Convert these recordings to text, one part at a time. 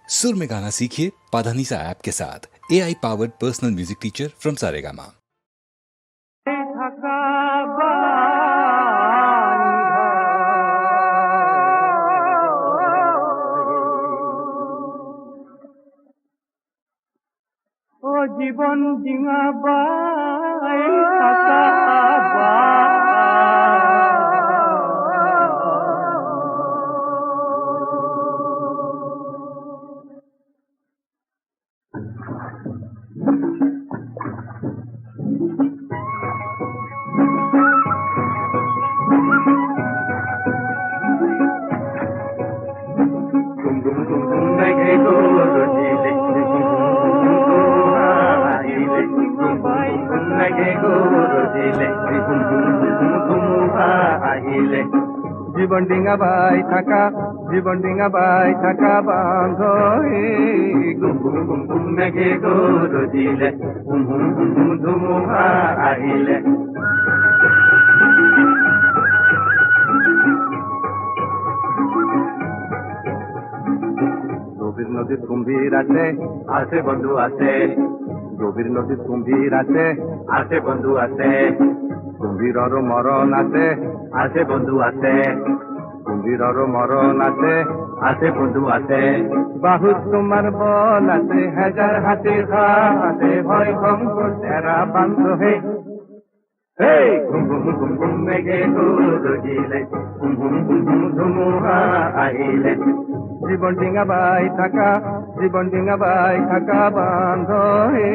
सुर में गाना सीखिए पाधानीसा ऐप के साथ। AI powered personal music teacher from Saregama. ও জীবন ডিঙা বাই থাকা বা জীবন ডিঙা বাই থাকা বান্ধ গুম গুম গুম গুম মেঘে গরজিলে হুম হুম হুম হুম ধুমুহা আহিলে গভীর নদীর কুম্ভীর আছে বন্ধু আছে গভীর নদীর কুম্ভীর আছে বন্ধু আছে কুম্ভীরর মরণ আছে বন্ধু আছে কুম্ভীরর মরণ আছে বন্ধু আছে বাহু তোমার বল আছে হাজার হাতির হাতে ভয় ভঙ্গ তেরা বান্ধ হে ঘুম ঘুম ঘুম ঘুম মেঘে গরজিলে ঘুম ঘুম ঘুম ঘুম ধুমুহা আহিলে জীবন ডিঙা বাই থাকা বান্ধ হে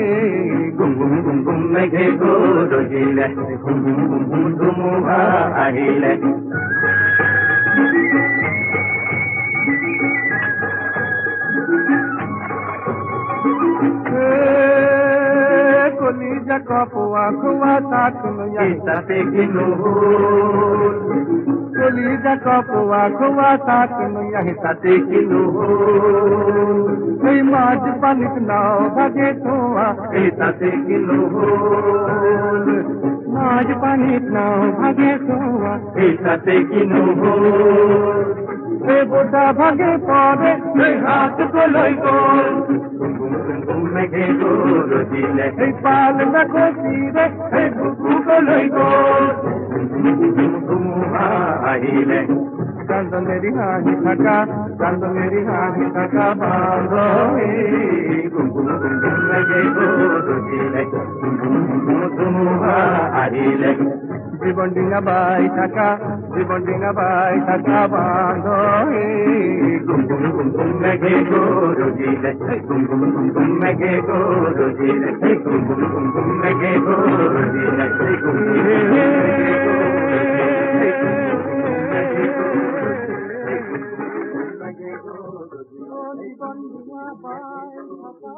গুম গুম গুম গুম মেঘে গরজিলে ঘুম ঘুম ঘুম ঘুম ধুমুহা আহিলে কলিজা কপুয়া খুয়া তাকুন ইয়াতে কিনু কলিজা কপুয়া খুয়া তাকুন ইয়াতে কিনু এই মাছ পানিত নাও ভাগে ধোয়া ইয়াতে কিনু মাছ পানিত নাও ভাগে ধোয়া ইয়াতে কিনু এ বোটা ভাগে পড়ে হাত কলই গোল মেঘে গরজিলে এই পাল দেখো তীরে এই বুকু কলই গোল ধুমুহা আহিলে কান্দনেরি হাহি থাকা বান্ধ গুম গুম গুম গুম মেঘে গরজিলে ধুমুহা আহিলে জীবন ডিঙা বাই থাকা বান্ধ গুম গুম গুম গুম মেঘে গরজিলে গুম গুম গুম গুম মেঘে গরজিলে গুম গুম গুম গুম মেঘে গরজিলে গুম জীবন ডিঙা বাই থাকা